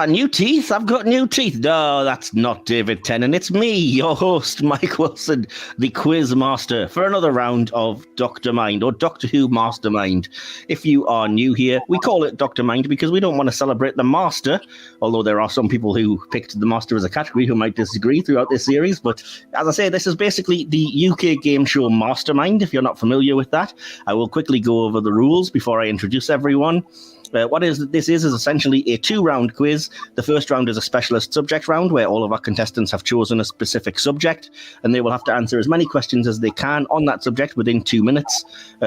new teeth. I've got new teeth. No, that's not David Tennant. It's me, your host, Mike Wilson, the quiz master, for another round of DoctorMind, or Doctor Who Mastermind. If you are new here, we call it DoctorMind because we don't want to celebrate the master, although there are some people who picked the master as a category who might disagree throughout this series. But as I say, this is basically the UK game show Mastermind, if you're not familiar with that. I will quickly go over the rules before I introduce everyone. This is essentially a 2-round quiz. The first round is a specialist subject round where all of our contestants have chosen a specific subject and they will have to answer as many questions as they can on that subject within 2 minutes.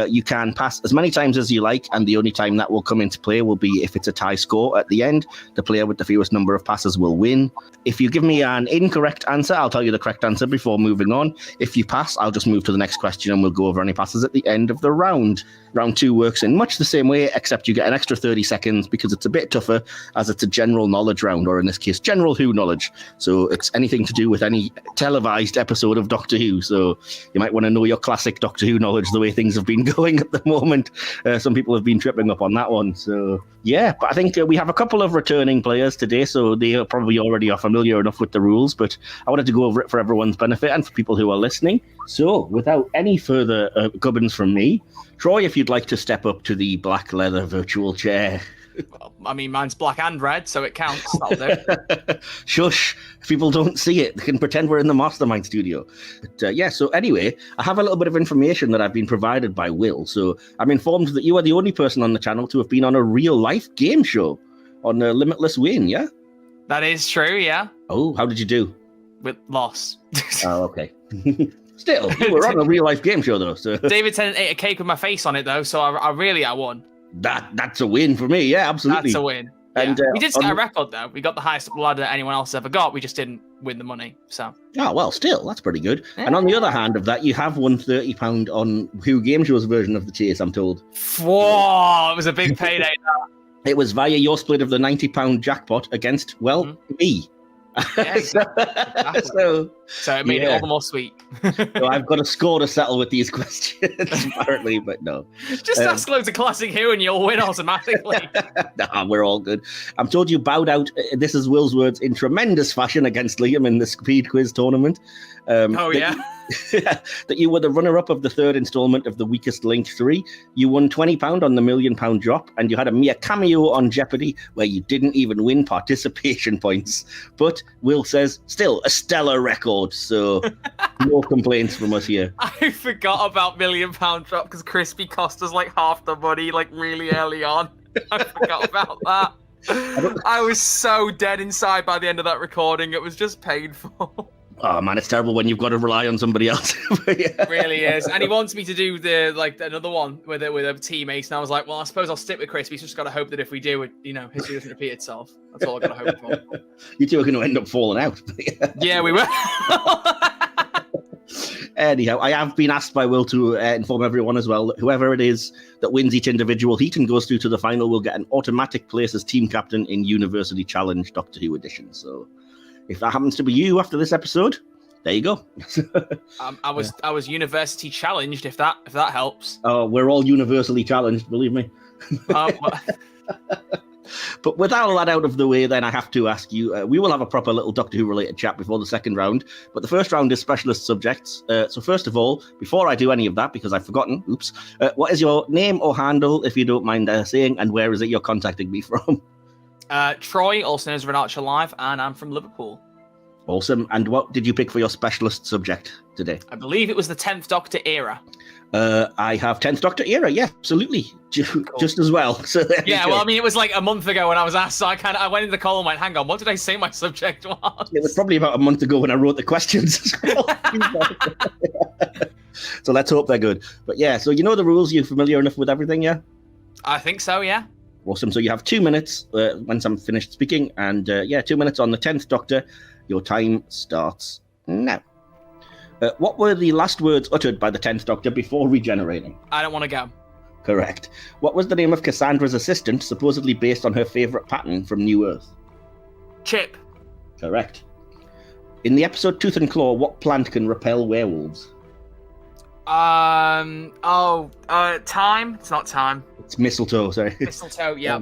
You can pass as many times as you like, and the only time that will come into play will be if it's a tie score at the end. The player with the fewest number of passes will win. If you give me an incorrect answer, I'll tell you the correct answer before moving on. If you pass, I'll just move to the next question and we'll go over any passes at the end of the round. Round 2 works in much the same way, except you get an extra 30 seconds because it's a bit tougher, as it's a general knowledge round, or in this case, general Who knowledge. So it's anything to do with any televised episode of Doctor Who. So you might want to know your classic Doctor Who knowledge, the way things have been going at the moment. Some people have been tripping up on that one. So yeah, but I think we have a couple of returning players today, so they probably already are familiar enough with the rules, but I wanted to go over it for everyone's benefit and for people who are listening. So without any further gubbins from me, Troy, if you'd like to step up to the black leather virtual chair. Well, I mean, mine's black and red, so it counts. That'll do. Shush. If people don't see it, they can pretend we're in the Mastermind studio. But so anyway, I have a little bit of information that I've been provided by Will. So I'm informed that you are the only person on the channel to have been on a real-life game show on Limitless Win, yeah? That is true, yeah. Oh, how did you do? With loss. Oh, okay. Still, you were on a real-life game show, though. So. David Tennant ate a cake with my face on it, though, so I won. That's a win for me, yeah, absolutely. That's a win. And we did set a record, though. We got the highest ladder anyone else ever got. We just didn't win the money, so. Oh, well, still, that's pretty good. Yeah. And on the other hand of that, you have won £30 on Who Game Show's version of the chase, I'm told. Whoa, it was a big payday. It was via your split of the £90 jackpot against, me. Yeah, exactly. So it made it all the more sweet. So I've got a score to settle with these questions, apparently, but no. Just ask loads of classic Who and you'll win automatically. Nah, we're all good. I'm told you bowed out, this is Will's words, in tremendous fashion against Liam in the speed quiz tournament. That you were the runner-up of the 3rd installment of the Weakest Link 3. You won £20 on the £1 million drop, and you had a mere cameo on Jeopardy where you didn't even win participation points. But Will says, still a stellar record, so no complaints from us here. I forgot about £1 million drop because Crispy cost us like half the money like really early on. I forgot about that. I was so dead inside by the end of that recording. It was just painful. Oh man, it's terrible when you've got to rely on somebody else. It really is. And he wants me to do another one with a teammate, and I was like, well, I suppose I'll stick with Crispy. Just got to hope that if we do it, history doesn't repeat itself. That's all I got to hope for. You two are going to end up falling out. Yeah, we will. Anyhow, I have been asked by Will to inform everyone as well that whoever it is that wins each individual heat and goes through to the final will get an automatic place as team captain in University Challenge Doctor Who edition. So if that happens to be you after this episode, there you go. I was university challenged, if that helps. Oh, we're all universally challenged, believe me. But with all that out of the way, then I have to ask you, we will have a proper little Doctor Who related chat before the second round, but the first round is specialist subjects. So first of all, before I do any of that, because I've forgotten, what is your name or handle, if you don't mind saying, and where is it you're contacting me from? Troy, also known as RedArcherLive, and I'm from Liverpool. Awesome. And what did you pick for your specialist subject today? I believe it was the 10th Doctor era. I have 10th Doctor era, yeah, absolutely. Cool. Just as well. So yeah, well, I mean, it was like a month ago when I was asked, so I went into the call and went, hang on, what did I say my subject was? It was probably about a month ago when I wrote the questions as well. So let's hope they're good. But yeah, so you know the rules, you're familiar enough with everything, yeah? I think so, yeah. Awesome. So you have 2 minutes once I'm finished speaking, and 2 minutes on the 10th Doctor. Your time starts now. What were the last words uttered by the 10th Doctor before regenerating? I don't want to go. Correct. What was the name of Cassandra's assistant, supposedly based on her favourite pattern from New Earth? Chip. Correct. In the episode Tooth and Claw, what plant can repel werewolves? Thyme? It's not thyme. It's mistletoe, sorry. Mistletoe, yeah.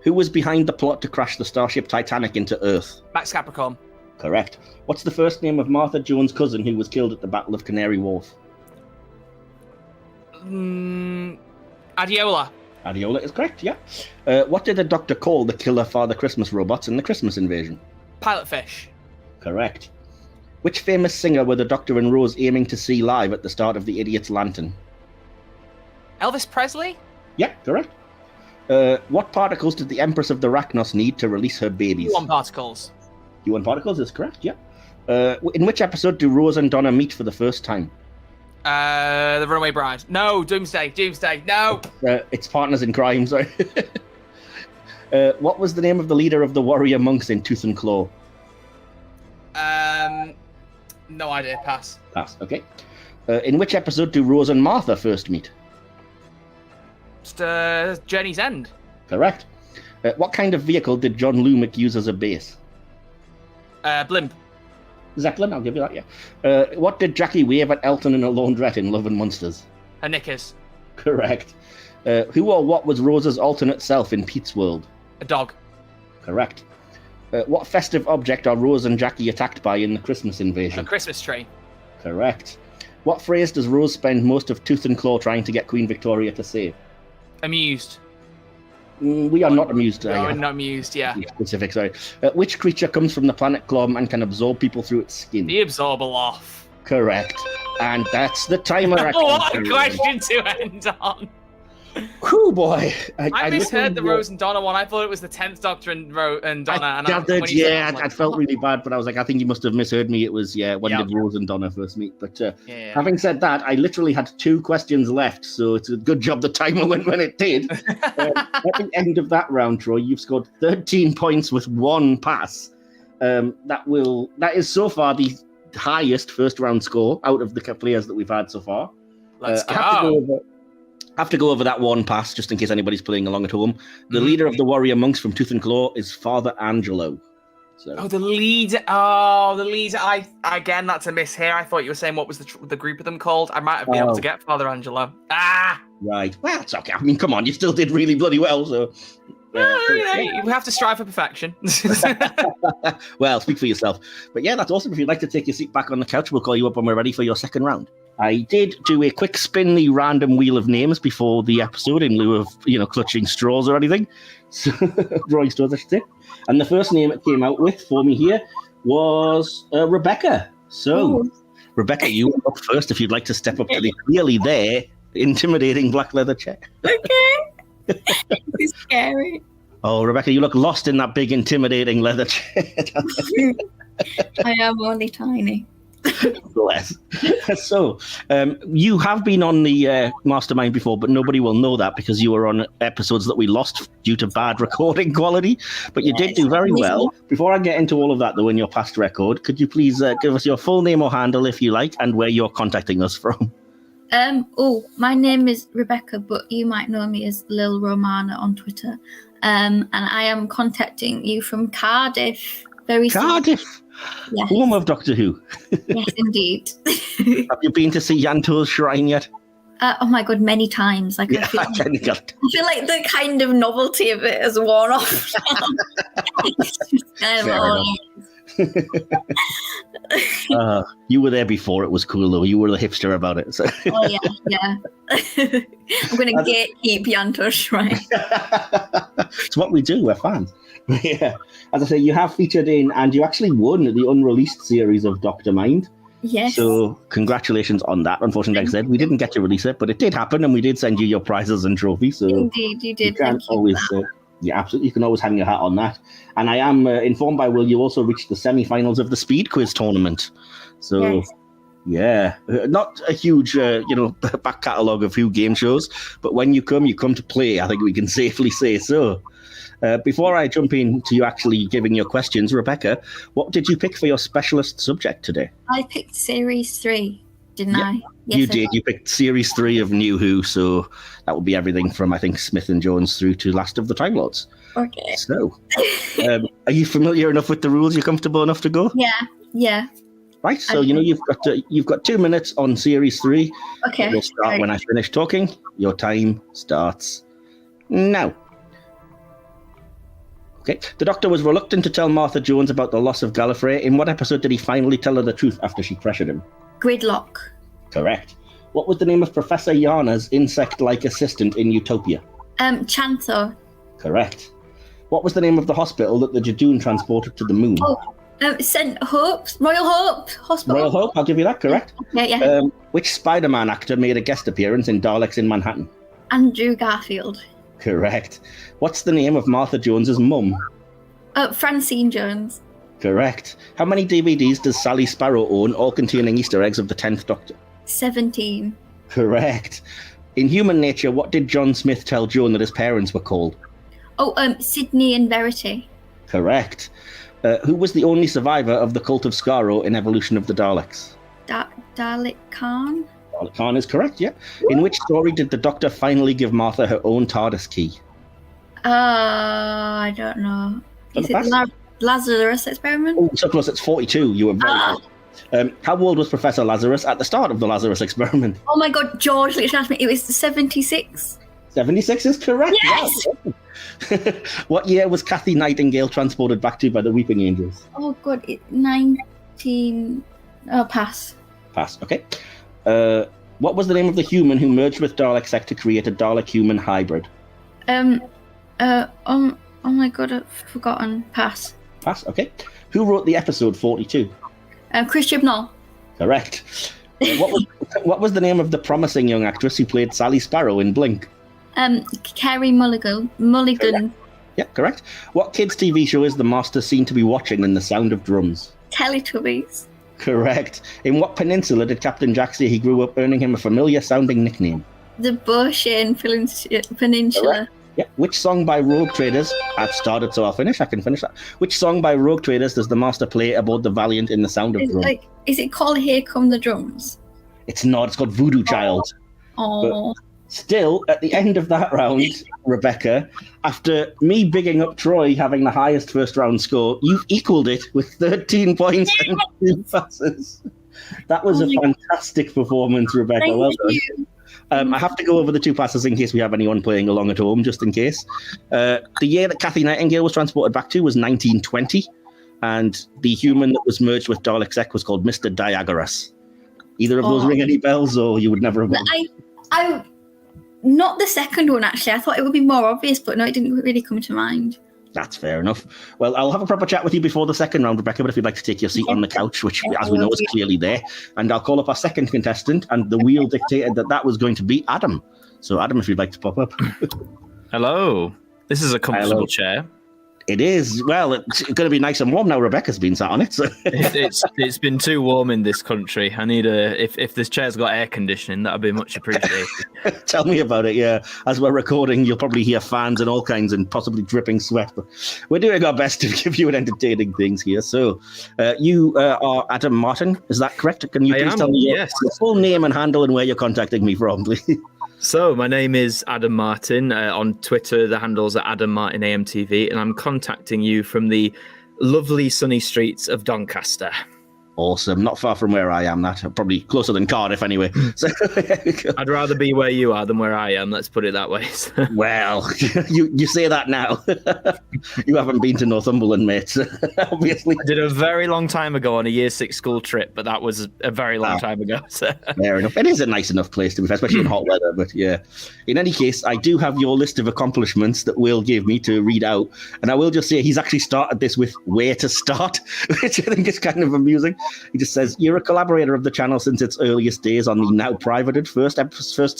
Who was behind the plot to crash the starship Titanic into Earth? Max Capricorn. Correct. What's the first name of Martha Jones' cousin who was killed at the Battle of Canary Wharf? Adiola. Adiola is correct, yeah. What did the Doctor call the killer Father Christmas robots in the Christmas Invasion? Pilot fish. Correct. Which famous singer were the Doctor and Rose aiming to see live at the start of The Idiot's Lantern? Elvis Presley? Yeah, correct. What particles did the Empress of the Rachnos need to release her babies? U1 particles. U1 particles is correct, yeah. In which episode do Rose and Donna meet for the first time? The Runaway Bride. No, Doomsday. No. It's Partners in Crime, sorry. What was the name of the leader of the warrior monks in Tooth and Claw? No idea. Pass. Pass, okay. In which episode do Rose and Martha first meet? Just, Journey's End. Correct. What kind of vehicle did John Lumick use as a base? Blimp. Zeppelin, I'll give you that, yeah. What did Jackie wave at Elton in a laundrette in Love and Monsters? Her knickers. Correct. Who or what was Rose's alternate self in Pete's World? A dog. Correct. What festive object are Rose and Jackie attacked by in the Christmas Invasion? A Christmas tree. Correct. What phrase does Rose spend most of Tooth and Claw trying to get Queen Victoria to say? Amused. We are not amused. No, we're not amused, yeah. Specific, sorry. Which creature comes from the planet Clom and can absorb people through its skin? The Absorbaloff. Correct. And that's the timer. What a question to end on. Whew, boy. I misheard the Rose and Donna one. I thought it was the 10th Doctor and Donna. I felt really bad, but I was like, I think you must have misheard me. It was, when did Rose and Donna first meet? But having said that, I literally had 2 questions left, so it's a good job the timer went when it did. At the end of that round, Troy, you've scored 13 points with 1 pass. That is so far the highest first round score out of the players that we've had so far. Let's go. I have to go over that 1 pass just in case anybody's playing along at home. The leader of the warrior monks from Tooth and Claw is Father Angelo. So. The leader. Again, that's a miss here. I thought you were saying what was the group of them called. I might have been able to get Father Angelo. Right. Well, it's okay. I mean, come on, you still did really bloody well. So. We have to strive for perfection. Well, speak for yourself. But yeah, that's awesome. If you'd like to take your seat back on the couch, we'll call you up when we're ready for your second round. I did do a quick spin the random wheel of names before the episode in lieu of, clutching straws or anything. So, drawing straws, I should say. And the first name it came out with for me here was Rebecca. So, Rebecca, you are up first if you'd like to step up to the clearly there intimidating black leather chair. Okay. It's scary. Oh, Rebecca, you look lost in that big intimidating leather chair. I am only tiny. Bless. So, you have been on the Mastermind before, but nobody will know that because you were on episodes that we lost due to bad recording quality. But you did do very well. Before I get into all of that, though, in your past record, could you please give us your full name or handle, if you like, and where you're contacting us from? My name is Rebecca, but you might know me as Lil Romana on Twitter. And I am contacting you from Cardiff. Cardiff? Yes. Home of Doctor Who. Yes, indeed. Have you been to see Yanto's shrine yet? Oh my god, many times. I feel like the kind of novelty of it has worn off. You were there before it was cool, though. You were the hipster about it. So. Oh, yeah. I'm going to gatekeep Yanto's shrine. It's what we do. We're fans. Yeah. As I say, you have featured in, and you actually won the unreleased series of DoctorMind. Yes. So congratulations on that. Unfortunately, like I said, we didn't get to release it, but it did happen, and we did send you your prizes and trophies. So indeed, you did. Yeah, absolutely. You can always hang your hat on that. And I am informed by Will you also reached the semi-finals of the Speed Quiz tournament. So, yeah, not a huge, back catalogue of Who game shows, but when you come to play, I think we can safely say so. Before I jump into you actually giving your questions, Rebecca, what did you pick for your specialist subject today? I picked Series 3, didn't I? Yes, you did. You picked Series 3 of New Who, so that would be everything from, I think, Smith and Jones through to Last of the Time Lords. Okay. So, are you familiar enough with the rules? You're comfortable enough to go? Yeah. Right, so you've got 2 minutes on Series 3. Okay. We'll start when I finish talking. Your time starts now. Okay. The Doctor was reluctant to tell Martha Jones about the loss of Gallifrey. In what episode did he finally tell her the truth after she pressured him? Gridlock. Correct. What was the name of Professor Yana's insect-like assistant in Utopia? Chantho. Correct. What was the name of the hospital that the Jadoon transported to the moon? St. Hope's Royal Hope Hospital. Royal Hope, I'll give you that, correct. Yeah. Which Spider-Man actor made a guest appearance in Daleks in Manhattan? Andrew Garfield. Correct. What's the name of Martha Jones's mum? Francine Jones. Correct. How many DVDs does Sally Sparrow own, all containing Easter eggs of the 10th Doctor? 17. Correct. In Human Nature, what did John Smith tell Joan that his parents were called? Sydney and Verity. Correct. Who was the only survivor of the cult of Skaro in Evolution of the Daleks? Dalek Khan. Dalek Khan is correct, yeah. In which story did the Doctor finally give Martha her own TARDIS key? I don't know. Is it Lazarus Experiment? Oh, so close, it's 42. You were very close. How old was Professor Lazarus at the start of the Lazarus Experiment? Oh my god, George literally asked me. It was 76. 76 is correct. Yes! Wow. What year was Kathy Nightingale transported back to by the Weeping Angels? Oh god, 19... Oh, pass. Pass, okay. What was the name of the human who merged with Dalek Sect to create a Dalek-human hybrid? Oh my god, I've forgotten. Pass. Pass, okay. Who wrote the episode 42? Chris Chibnall. Correct. What was the name of the promising young actress who played Sally Sparrow in Blink? Carrie Mulligan. Correct. Yeah, correct. What kids' TV show is the Master seen to be watching in The Sound of Drums? Teletubbies. Correct. In what peninsula did Captain Jack say he grew up, earning him a familiar-sounding nickname? The Boshin Peninsula. Correct. Yeah. Which song by Rogue Traders? I've started, so I'll finish. I can finish that. Which song by Rogue Traders does the Master play aboard the Valiant in The Sound of Drums? Is it called Here Come the Drums? It's not. It's called Voodoo Child. Oh. Still, at the end of that round, Rebecca, after me bigging up Troy having the highest first round score, you've equaled it with 13 points and 2 passes. That was a fantastic performance, Rebecca. Well done. I have to go over the 2 passes in case we have anyone playing along at home, just in case. The year that Kathy Nightingale was transported back to was 1920, and the human that was merged with Dalek Sec was called Mr. Diagoras. Either of those ring any bells, or you would never have gone? I not the second one, actually. I thought it would be more obvious, but no, it didn't really come to mind. That's fair enough. Well, I'll have a proper chat with you before the second round, Rebecca, but if you'd like to take your seat on the couch, which, as we know, is clearly there, and I'll call up our second contestant, and the wheel dictated that was going to be Adam. So, Adam, if you'd like to pop up. Hello. This is a comfortable chair. It is. Well, it's going to be nice and warm now. Rebecca's been sat on it. So. It's been too warm in this country. I need if this chair's got air conditioning, that'd be much appreciated. Tell me about it. Yeah, as we're recording, you'll probably hear fans and all kinds and possibly dripping sweat. But we're doing our best to give you an entertaining things here. So, you are Adam Martyn. Is that correct? Can you please tell me your full name and handle and where you're contacting me from, please? So, my name is Adam Martyn. On Twitter, the handle's at Adam Martyn AMTV, and I'm contacting you from the lovely sunny streets of Doncaster. Awesome. Not far from where I am, that. Probably closer than Cardiff, anyway. So, I'd rather be where you are than where I am, let's put it that way. Well, you say that now. You haven't been to Northumberland, mate, obviously. I did a very long time ago on a year 6 school trip, but that was a very long time ago. So. Fair enough. It is a nice enough place to be fair, especially in hot weather, but yeah. In any case, I do have your list of accomplishments that Will gave me to read out, and I will just say he's actually started this with where to start, which I think is kind of amusing. He just says, you're a collaborator of the channel since its earliest days on the now privated first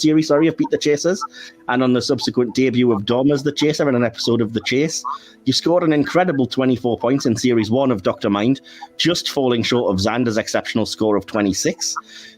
series of Beat the Chasers, and on the subsequent debut of Dom as the Chaser in an episode of The Chase. You scored an incredible 24 points in Series 1 of DoctorMind, just falling short of Xander's exceptional score of 26.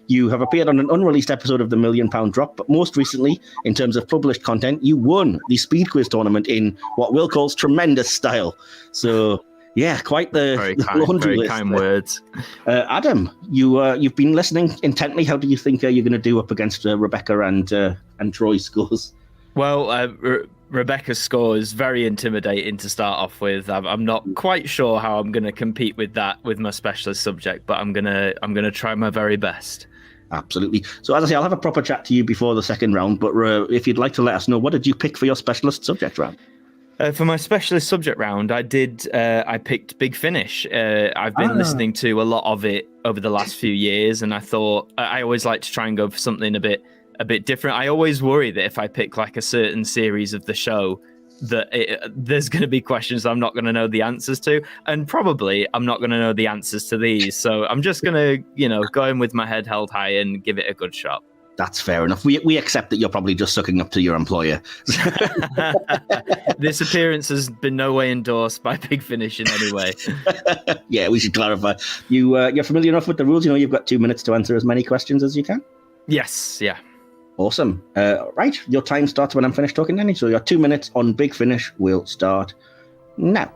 You have appeared on an unreleased episode of The £1 Million Drop, but most recently, in terms of published content, you won the Speed Quiz tournament in what Will calls tremendous style. So... yeah, quite the laundry list. Very kind words. Adam, you've been listening intently. How do you think you're going to do up against Rebecca and Troy's scores? Well, Rebecca's score is very intimidating to start off with. I'm not quite sure how I'm going to compete with that with my specialist subject, but I'm gonna try my very best. Absolutely. So as I say, I'll have a proper chat to you before the second round. But if you'd like to let us know, what did you pick for your specialist subject round? For my specialist subject round, I picked Big Finish. I've been listening to a lot of it over the last few years, and I thought I always like to try and go for something a bit different. I always worry that if I pick like a certain series of the show, that there's going to be questions I'm not going to know the answers to, and probably I'm not going to know the answers to these. So I'm just going to, go in with my head held high and give it a good shot. That's fair enough. We accept that you're probably just sucking up to your employer. This appearance has been no way endorsed by Big Finish in any way. Yeah, we should clarify. You're familiar enough with the rules? You've got 2 minutes to answer as many questions as you can? Yes, yeah. Awesome. Right, your time starts when I'm finished talking, Danny. So your 2 minutes on Big Finish will start now.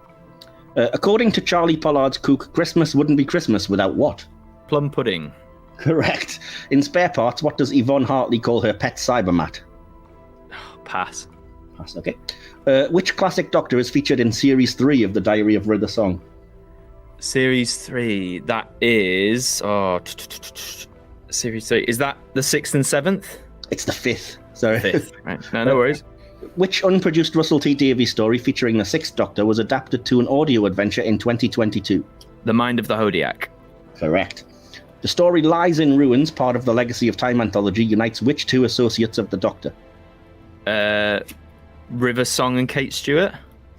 According to Charlie Pollard's Cook, Christmas wouldn't be Christmas without what? Plum pudding. Correct. In Spare Parts, what does Yvonne Hartley call her pet Cybermat? Pass. Pass, okay. Which classic Doctor is featured in Series 3 of The Diary of Rhythm Song? Series 3, that is... Series 3, is that the 6th and 7th? It's the 5th. Sorry. 5th, right. No worries. Which unproduced Russell T Davies story featuring the 6th Doctor was adapted to an audio adventure in 2022? The Mind of the Hodiak. Correct. The story Lies in Ruins, part of the Legacy of Time anthology, unites which two associates of the Doctor? River Song and Kate Stewart?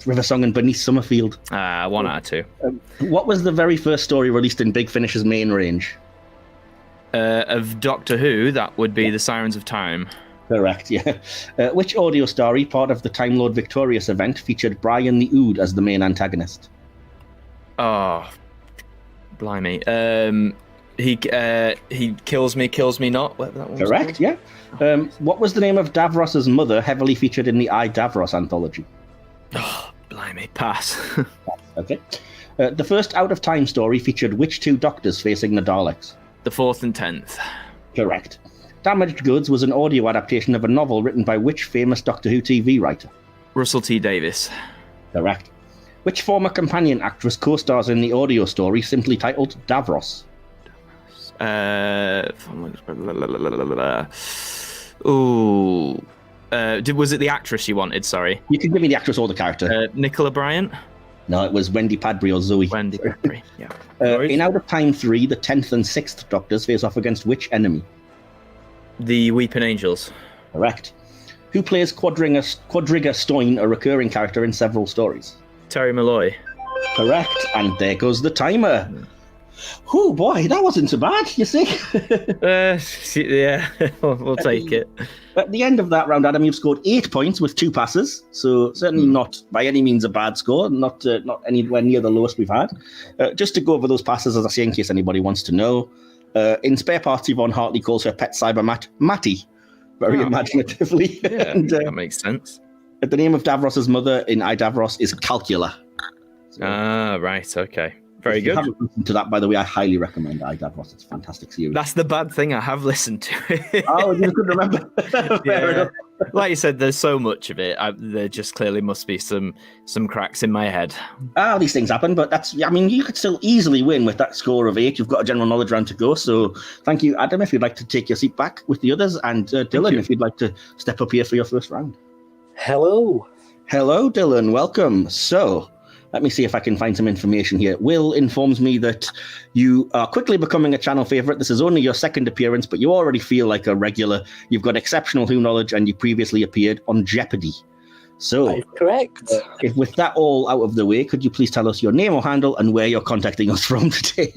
River Song and Bernice Summerfield. 1 out of 2. What was the very first story released in Big Finish's main range? Of Doctor Who, that would be The Sirens of Time. Correct, yeah. Which audio story, part of the Time Lord Victorious event, featured Brian the Ood as the main antagonist? Oh, blimey. He kills me not. That one Correct, yeah. What was the name of Davros's mother, heavily featured in the I, Davros anthology? Oh, blimey, pass. Okay. The first Out of Time story featured which two Doctors facing the Daleks? The 4th and 10th. Correct. Damaged Goods was an audio adaptation of a novel written by which famous Doctor Who TV writer? Russell T Davies. Correct. Which former companion actress co-stars in the audio story simply titled Davros? Was it the actress you wanted? Sorry. You can give me the actress or the character. Nicola Bryant? No, it was Wendy Padbury or Zoe. Wendy Padbury, yeah. In Out of Time 3, the 10th and 6th Doctors face off against which enemy? The Weeping Angels. Correct. Who plays Quadriga Stoyne, a recurring character in several stories? Terry Malloy. Correct. And there goes the timer. Oh boy, that wasn't so bad, you see. Yeah, we'll take it. At the end of that round, Adam, you've scored 8 points with 2 passes, so certainly not by any means a bad score, not anywhere near the lowest we've had. Just to go over those passes, as I say, in case anybody wants to know, in Spare Parts, Yvonne Hartley calls her pet Cybermat Matty, very imaginatively. Yeah, and, that makes sense. The name of Davros's mother in I, Davros is Calcula. So, right, okay. Very if good. you haven't listened to that, by the way, I highly recommend I, Davros. It's a fantastic series. That's the bad thing. I have listened to it. Oh, you couldn't remember. Fair enough. Like you said, there's so much of it. There just clearly must be some cracks in my head. These things happen, but you could still easily win with that score of 8. You've got a general knowledge round to go. So thank you, Adam, if you'd like to take your seat back with the others, and Dylan, if you'd like to step up here for your first round. Hello. Hello, Dylan. Welcome. So let me see if I can find some information here. Will informs me that you are quickly becoming a channel favourite. This is only your second appearance, but you already feel like a regular. You've got exceptional Who knowledge, and you previously appeared on Jeopardy. So, that is correct. If with that all out of the way, could you please tell us your name or handle and where you're contacting us from today?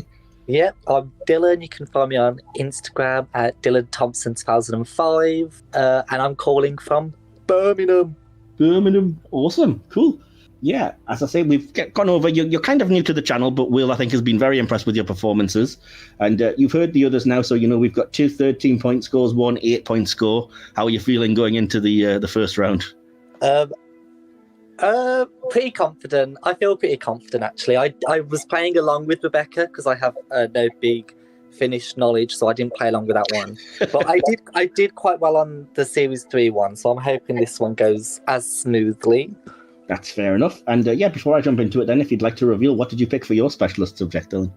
Yep, I'm Dylan. You can find me on Instagram at Dylan Thompson 2005, and I'm calling from Birmingham. Birmingham. Awesome. Cool. Yeah, as I say, we've gone over. You're kind of new to the channel, but Will, I think, has been very impressed with your performances. And you've heard the others now, so we've got 2 13-point scores, 1 8-point score. How are you feeling going into the first round? Pretty confident. I feel pretty confident, actually. I was playing along with Rebecca because I have no big Finnish knowledge, so I didn't play along with that one. But I did quite well on the Series 3 one, so I'm hoping this one goes as smoothly. That's fair enough. And before I jump into it then, if you'd like to reveal, what did you pick for your specialist subject, Dylan?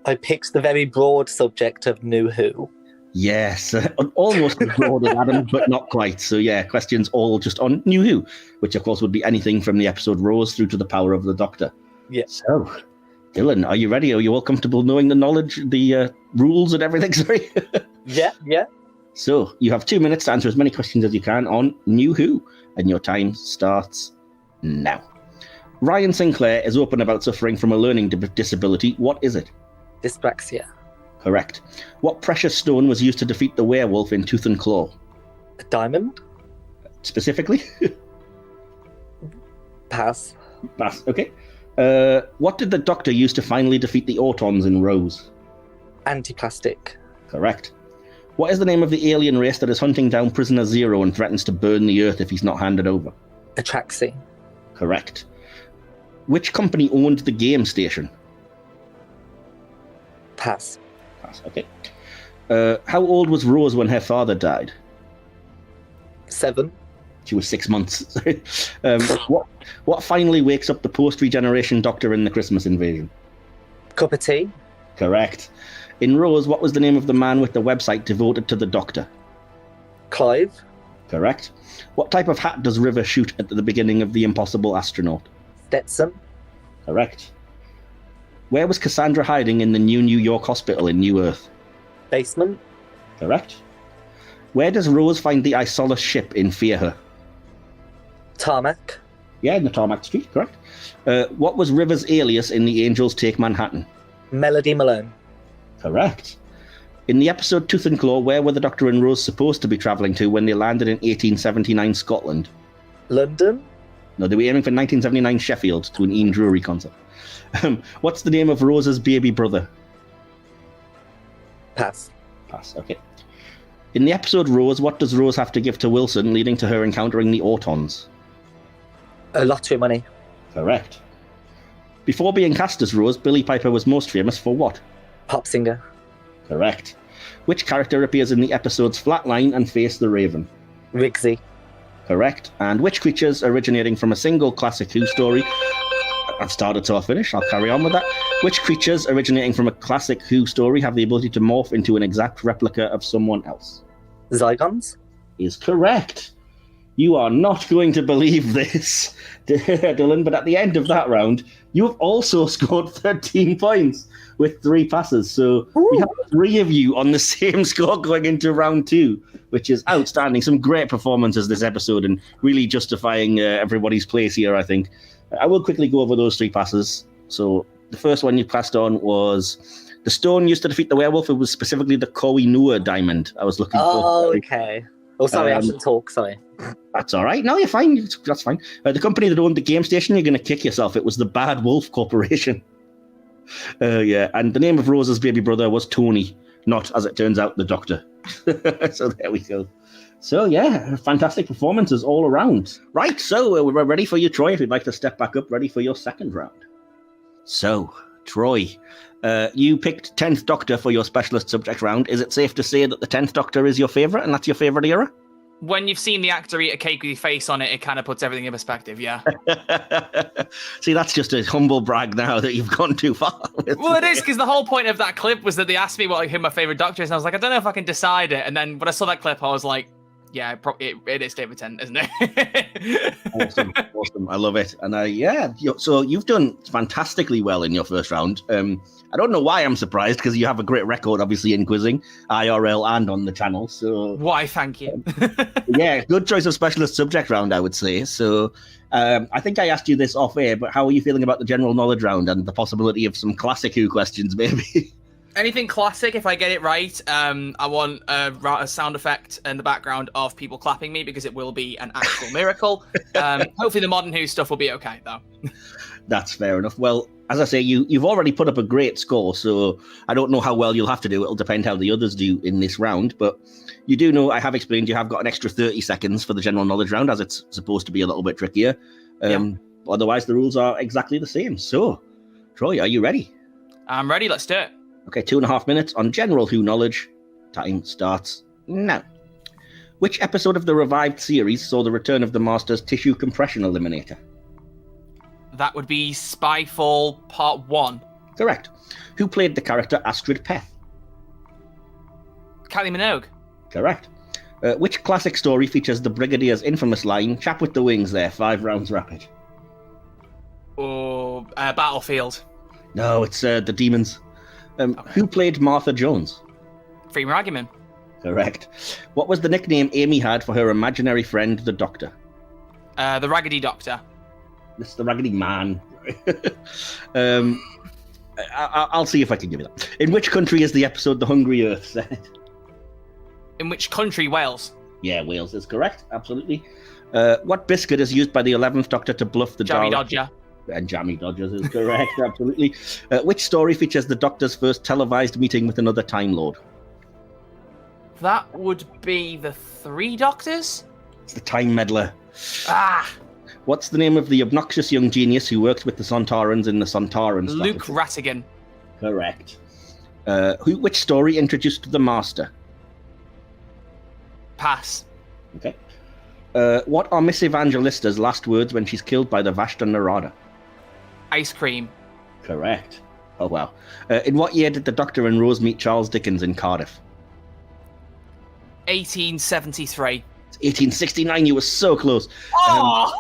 I picked the very broad subject of New Who. Yes, almost as broad as Adam, but not quite. So yeah, questions all just on New Who, which of course would be anything from the episode Rose through to the power of the Doctor. Yeah. So, Dylan, are you ready? Are you all comfortable knowing the knowledge, the rules and everything? Sorry. Yeah. So you have 2 minutes to answer as many questions as you can on New Who, and your time starts now. Ryan Sinclair is open about suffering from a learning disability. What is it? Dyspraxia. Correct. What precious stone was used to defeat the werewolf in Tooth and Claw? A diamond. Specifically? Pass. Pass. Okay. What did the Doctor use to finally defeat the Autons in Rose? Antiplastic. Correct. What is the name of the alien race that is hunting down Prisoner Zero and threatens to burn the Earth if he's not handed over? Atraxi. Correct. Which company owned the game station? Pass. Pass. Okay. How old was Rose when her father died? 7. She was 6 months. Sorry. What finally wakes up the post-regeneration Doctor in the Christmas invasion? Cup of tea. Correct. In Rose, what was the name of the man with the website devoted to the Doctor? Clive. Correct. What type of hat does River shoot at the beginning of The Impossible Astronaut? Stetson. Correct. Where was Cassandra hiding in the New York hospital in New Earth? Basement. Correct. Where does Rose find the Isolus ship in Fear Her? Tarmac. Yeah, in the Tarmac Street, correct. What was River's alias in The Angels Take Manhattan? Melody Malone. Correct. In the episode Tooth and Claw, where were the Doctor and Rose supposed to be travelling to when they landed in 1879 Scotland? London. No, they were aiming for 1979 Sheffield to an Ian Drury concert. What's the name of Rose's baby brother? Pass. Pass, okay. In the episode Rose, what does Rose have to give to Wilson, leading to her encountering the Autons? A lottery money. Correct. Before being cast as Rose, Billie Piper was most famous for what? Pop singer. Correct. Which character appears in the episodes Flatline and Face the Raven? Rigsy. Correct. And which creatures originating from a single classic Who story... I've started, so I'll finish. I'll carry on with that. Which creatures originating from a classic Who story have the ability to morph into an exact replica of someone else? Zygons. Is correct. You are not going to believe this, Dylan, but at the end of that round, you have also scored 13 points with 3 passes. So we have 3 of you on the same score going into round 2, which is outstanding. Some great performances this episode and really justifying everybody's place here, I think. I will quickly go over those 3 passes. So the first one you passed on was the stone used to defeat the werewolf. It was specifically the Koh-i-Noor diamond I was looking for. Oh, okay. Oh, sorry, I shouldn't talk, sorry. That's all right. No, you're fine. That's fine. The company that owned the game station, you're going to kick yourself. It was the Bad Wolf Corporation. Yeah, and the name of Rose's baby brother was Tony, not, as it turns out, the Doctor. So there we go. So yeah, fantastic performances all around. Right, so we're ready for you, Troy, if you'd like to step back up, ready for your second round. So, Troy, you picked 10th Doctor for your specialist subject round. Is it safe to say that the 10th Doctor is your favourite, and that's your favourite era? When you've seen the actor eat a cake with your face on it, it kind of puts everything in perspective, yeah. See, that's just a humble brag now that you've gone too far. Well, it is, because the whole point of that clip was that they asked me who my favourite Doctor is, and I was like, I don't know if I can decide it. And then when I saw that clip, I was like, yeah, it is David Tennant, isn't it? Awesome. I love it. And so you've done fantastically well in your first round. I don't know why I'm surprised, because you have a great record, obviously, in quizzing, IRL and on the channel. So why, thank you. Yeah, good choice of specialist subject round, I would say. So I think I asked you this off air, but how are you feeling about the general knowledge round and the possibility of some classic Who questions, maybe? Anything classic, if I get it right, I want a sound effect in the background of people clapping me, because it will be an actual miracle. Hopefully the modern Who stuff will be okay, though. That's fair enough. Well, as I say, you've already put up a great score, so I don't know how well you'll have to do. It'll depend how the others do in this round, but you do know, I have explained, you have got an extra 30 seconds for the general knowledge round, as it's supposed to be a little bit trickier. Otherwise, the rules are exactly the same. So, Troy, are you ready? I'm ready. Let's do it. Okay, 2.5 minutes on general Who knowledge. Time starts now. Which episode of the revived series saw the return of the Master's tissue compression eliminator? That would be Spyfall Part 1. Correct. Who played the character Astrid Peth? Kylie Minogue. Correct. Which classic story features the Brigadier's infamous line, "Chap with the wings there, 5 rounds rapid"? Or Battlefield. No, it's The Demons. Who played Martha Jones? Freema Agyeman. Correct. What was the nickname Amy had for her imaginary friend, the Doctor? The Raggedy Doctor. It's the Raggedy Man. I'll see if I can give you that. In which country is the episode The Hungry Earth set? In which country? Wales. Yeah, Wales is correct. Absolutely. What biscuit is used by the 11th Doctor to bluff the Jammy Daleks? Dodger. And Jammy Dodgers is correct. Absolutely. Which story features the Doctor's first televised meeting with another Time Lord? That would be the 3 Doctors? It's the Time Meddler. Ah! What's the name of the obnoxious young genius who worked with the Sontarans in the Sontaran Luke strategy? Rattigan. Correct. Which story introduced the Master? Pass. Okay. What are Miss Evangelista's last words when she's killed by the Vashta Narada? Ice cream. Correct. Oh, wow. In what year did the Doctor and Rose meet Charles Dickens in Cardiff? 1873. It's 1869. You were so close. Oh!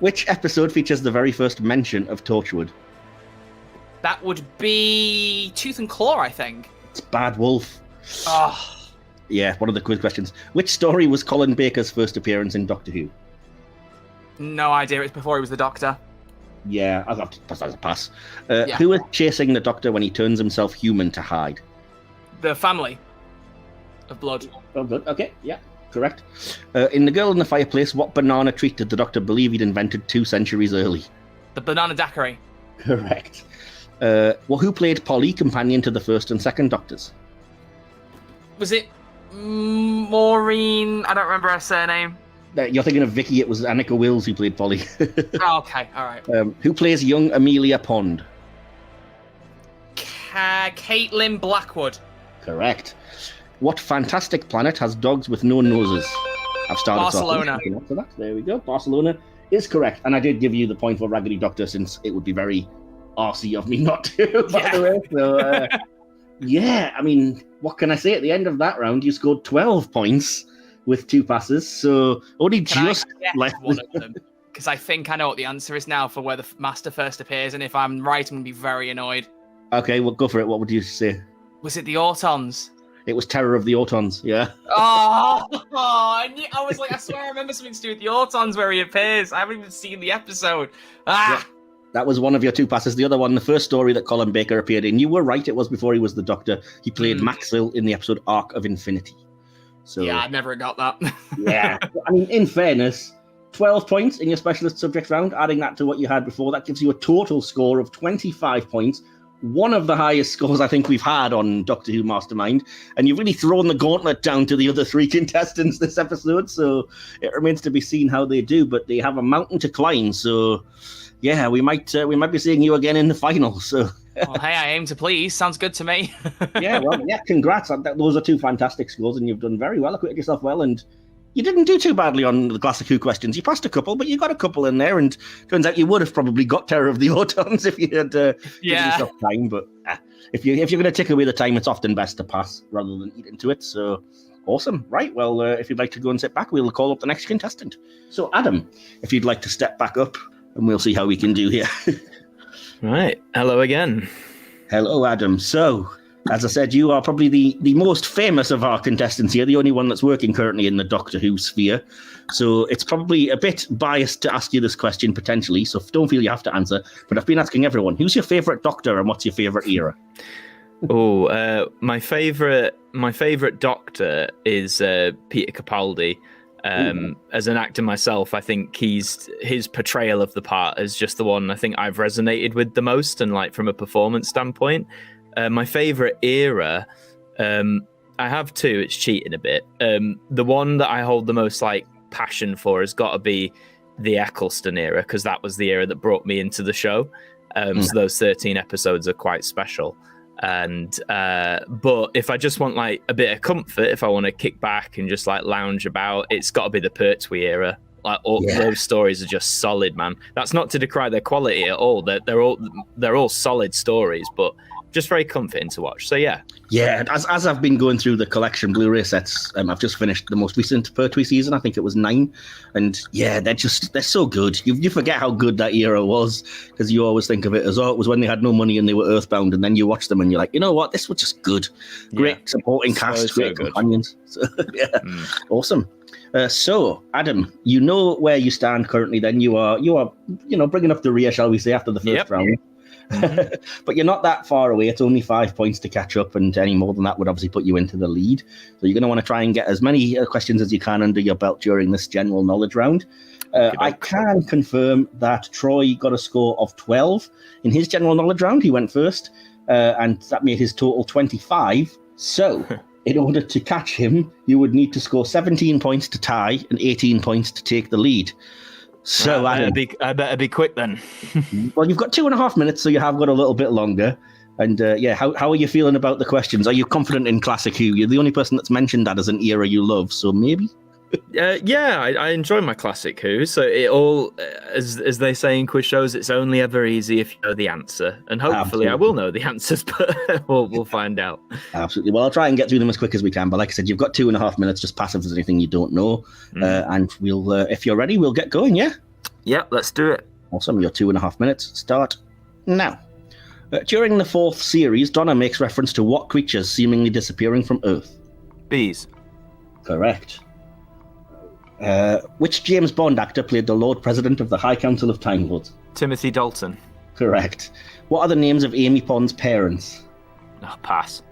Which episode features the very first mention of Torchwood? That would be Tooth and Claw, I think. It's Bad Wolf. Oh. Yeah, one of the quiz questions. Which story was Colin Baker's first appearance in Doctor Who? No idea. It's before he was the Doctor. Yeah, I'll have to pass that as a pass. Yeah. Who is chasing the Doctor when he turns himself human to hide? The family of blood. Oh, good. Okay, yeah, correct. In The Girl in the Fireplace, what banana treat did the Doctor believe he'd invented 2 centuries early? The banana daiquiri. Correct. Who played Polly, companion to the first and second Doctors? Was it Maureen? I don't remember her surname. You're thinking of Vicky. It was Annika Wills who played Polly. Oh, okay, all right. Who plays young Amelia Pond? Caitlin Blackwood. Correct. What fantastic planet has dogs with no noses? I've started Barcelona. So that. There we go. Barcelona is correct. And I did give you the point for Raggedy Doctor since it would be very arsey of me not to, by the way. So, yeah, I mean, what can I say? At the end of that round, you scored 12 points with 2 passes. So only just left one of them. Because I think I know what the answer is now for where the Master first appears. And if I'm right, I'm going to be very annoyed. Okay, well, go for it. What would you say? Was it the Autons? It was Terror of the Autons, yeah. Oh, I was like, I swear I remember something to do with the Autons where he appears. I haven't even seen the episode. Ah! Yeah, that was one of your 2 passes. The other one, the first story that Colin Baker appeared in, you were right, it was before he was the Doctor. He played Maxwell in the episode Arc of Infinity. So yeah, I never got that. yeah, I mean, in fairness, 12 points in your specialist subject round, adding that to what you had before, that gives you a total score of 25 points. One of the highest scores I think we've had on Doctor Who Mastermind, and you've really thrown the gauntlet down to the other 3 contestants this episode, so it remains to be seen how they do, but they have a mountain to climb, so yeah, we might be seeing you again in the final. So well, hey, I aim to please. Sounds good to me. yeah, well, yeah, congrats. Those are 2 fantastic scores, and you've done very well, acquitted yourself well, and you didn't do too badly on the Classic Who questions. You passed a couple, but you got a couple in there, and turns out you would have probably got Terror of the Autons if you had given yourself time. But if you're going to take away the time, it's often best to pass rather than eat into it. So awesome. Right, well, if you'd like to go and sit back, we'll call up the next contestant. So Adam, if you'd like to step back up, and we'll see how we can do here. Right, hello again. Hello, Adam. So, as I said, you are probably the most famous of our contestants here, the only one that's working currently in the Doctor Who sphere. So it's probably a bit biased to ask you this question, potentially, so don't feel you have to answer. But I've been asking everyone, who's your favourite Doctor and what's your favourite era? My favourite Doctor is Peter Capaldi. As an actor myself, I think his portrayal of the part is just the one I think I've resonated with the most, and like from a performance standpoint. My favourite era, I have 2, it's cheating a bit. The one that I hold the most like passion for has got to be the Eccleston era, because that was the era that brought me into the show. So those 13 episodes are quite special. And but if I just want like a bit of comfort, if I want to kick back and just like lounge about, it's got to be the Pertwee era. Like those stories are just solid, man. That's not to decry their quality at all. They're all solid stories, but just very comforting to watch. So yeah. Yeah, as I've been going through the collection Blu-ray sets, I've just finished the most recent Pertwee season. I think it was 9, and yeah, they're so good. You forget how good that era was, because you always think of it as, it was when they had no money and they were earthbound, and then you watch them and you're like, you know what, this was just good. Great supporting cast, great companions. So, yeah, awesome. So Adam, you know where you stand currently. Then you are bringing up the rear, shall we say, after the first round. But you're not that far away. It's only 5 points to catch up, and any more than that would obviously put you into the lead. So you're going to want to try and get as many questions as you can under your belt during this general knowledge round. I can confirm that Troy got a score of 12 in his general knowledge round. He went first, and that made his total 25. So in order to catch him, you would need to score 17 points to tie and 18 points to take the lead. So I better be quick then. Well, you've got 2.5 minutes, so you have got a little bit longer. And how are you feeling about the questions? Are you confident in Classic Who? You're the only person that's mentioned that as an era you love, so maybe? I enjoy my Classic Who. So it all, as they say in quiz shows, it's only ever easy if you know the answer. And hopefully I will know the answers, but we'll find out. Absolutely. Well, I'll try and get through them as quick as we can. But like I said, you've got 2.5 minutes. Just pass if there's anything you don't know. And we'll, if you're ready, we'll get going, yeah? Yeah, let's do it. Awesome. Your 2.5 minutes start now. During the 4th series, Donna makes reference to what creatures seemingly disappearing from Earth? Bees. Correct. Which James Bond actor played the Lord President of the High Council of Time Lords? Timothy Dalton. Correct. What are the names of Amy Pond's parents? Pass.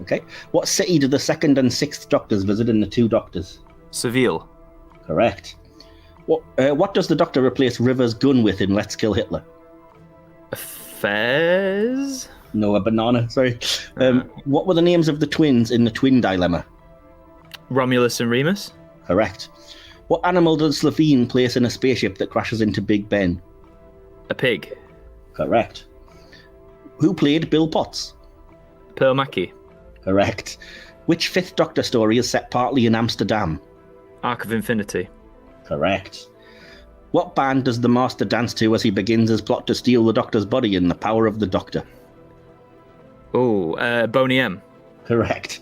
Okay. What city did the 2nd and 6th Doctors visit in the 2 Doctors? Seville. Correct. What does the Doctor replace River's gun with in Let's Kill Hitler? A fez? No, a banana, sorry. What were the names of the twins in the Twin Dilemma? Romulus and Remus. Correct. What animal does Slovene place in a spaceship that crashes into Big Ben? A pig. Correct. Who played Bill Potts? Pearl Mackie. Correct. Which 5th Doctor story is set partly in Amsterdam? Arc of Infinity. Correct. What band does the Master dance to as he begins his plot to steal the Doctor's body in The Power of the Doctor? Boney M. Correct.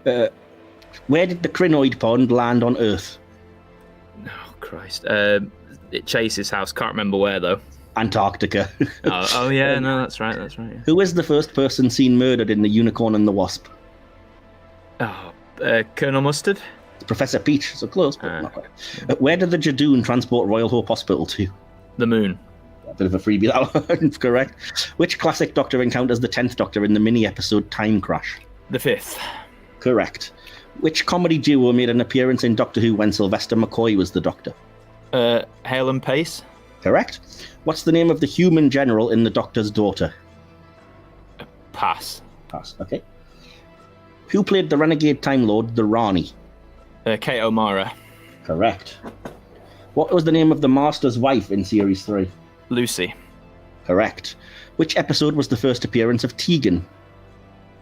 Where did the Crinoid Pond land on Earth? Oh, Christ. It Chase's house. Can't remember where, though. Antarctica. Oh, yeah, no, that's right. Yeah. Who is the first person seen murdered in The Unicorn and the Wasp? Colonel Mustard? It's Professor Peach, so close, but not quite. Where did the Jadoon transport Royal Hope Hospital to? The moon. A bit of a freebie, that one. Correct. Which classic Doctor encounters the 10th Doctor in the mini-episode Time Crash? The 5th. Correct. Which comedy duo made an appearance in Doctor Who when Sylvester McCoy was the Doctor? Hale and Pace. Correct. What's the name of the human general in The Doctor's Daughter? Pass. Pass, okay. Who played the renegade Time Lord, the Rani? Kate O'Mara. Correct. What was the name of the Master's wife in Series 3? Lucy. Correct. Which episode was the first appearance of Tegan?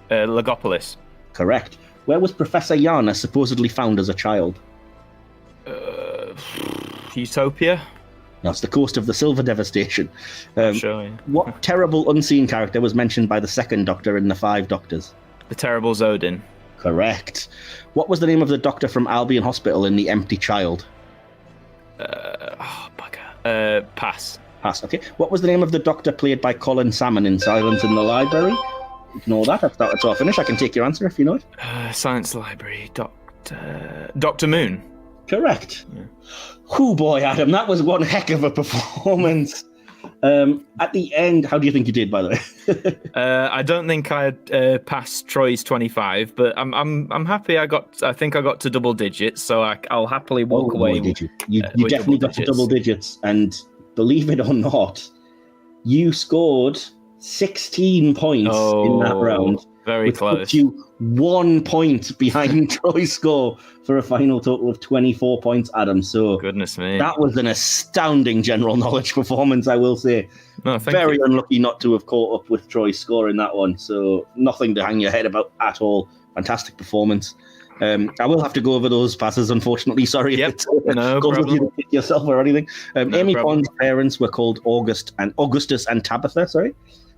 Logopolis. Correct. Where was Professor Yana supposedly found as a child? Utopia? No, it's the coast of the Silver Devastation. Sure, yeah. What terrible unseen character was mentioned by the 2nd Doctor in the 5 Doctors? The Terrible Zodin. Correct. What was the name of the Doctor from Albion Hospital in The Empty Child? Bugger. Pass. Pass, okay. What was the name of the Doctor played by Colin Salmon in Silence in the Library? Ignore that. That's all finished. I can take your answer if you know it. Science Library. Dr. Moon. Correct. Yeah. Oh boy, Adam, that was one heck of a performance. At the end, how do you think you did, by the way? I don't think I passed Troy's 25, but I'm happy. I think I got to double digits, so I'll happily walk away. Boy, did you? You definitely got to double digits, and believe it or not, you scored 16 points in that round. Very close. Puts you 1 point behind Troy's score for a final total of 24 points, Adam. So goodness me, that was an astounding general knowledge performance, I will say. No, very unlucky not to have caught up with Troy's score in that one. So nothing to hang your head about at all. Fantastic performance. I will have to go over those passes, unfortunately. Sorry Yep, if it's no caused problem. you to pick yourself or anything. Amy problem. Pond's parents were called Augustus and Tabitha, sorry.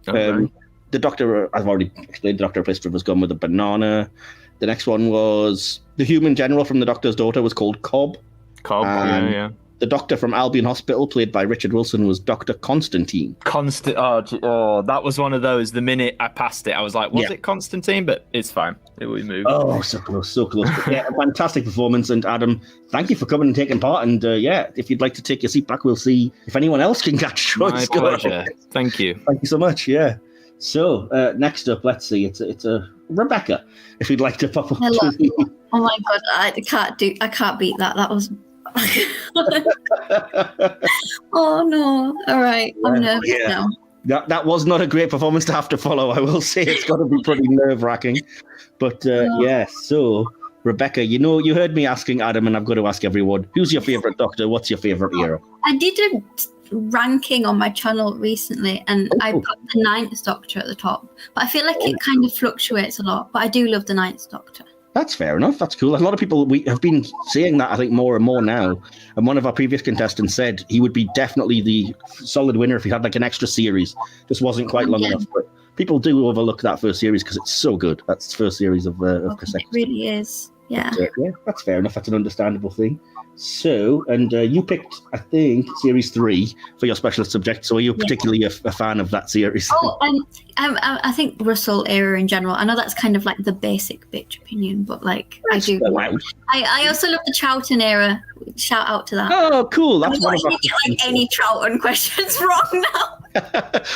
Okay. The doctor, I've already explained, the Doctor of History was gone with a banana. The next one was the human general from the Doctor's daughter was called Cobb. Cobb, yeah. The doctor from Albion Hospital, played by Richard Wilson, was Dr. Constantine. That was one of those. The minute I passed it, I was like, was it Constantine? But it's fine. We moved. Oh, so close, so close. But yeah, a fantastic performance. And Adam, thank you for coming and taking part. And if you'd like to take your seat back, we'll see if anyone else can catch Troy's My pleasure. Thank you. Thank you so much. Yeah. So next up, let's see. It's a Rebecca. If you'd like to pop up. Hello. Oh my god, I can't beat that. That was. Oh no! All right, I'm nervous now. That was not a great performance to have to follow. I will say it's got to be pretty nerve-wracking. But so Rebecca, you heard me asking Adam, and I've got to ask everyone: who's your favourite Doctor? What's your favourite era? I did a ranking on my channel recently, and I put the 9th Doctor at the top. But I feel like it kind of fluctuates a lot. But I do love the 9th Doctor. That's fair enough. That's cool. A lot of people, we have been saying that, I think, more and more now. And one of our previous contestants said he would be definitely the solid winner if he had like an extra series. Just wasn't quite long enough. But people do overlook that first series because it's so good. That's the first series of Contestants. It really is. Yeah. But, yeah, that's fair enough. That's an understandable thing. So, and you picked, I think, Series 3 for your specialist subject. So are you particularly a fan of that series? Oh, I think Russell era in general. I know that's kind of like the basic bitch opinion, but like I do. I also love the Troughton era. Shout out to that. Oh, cool. That's one of our get any Troughton questions wrong now.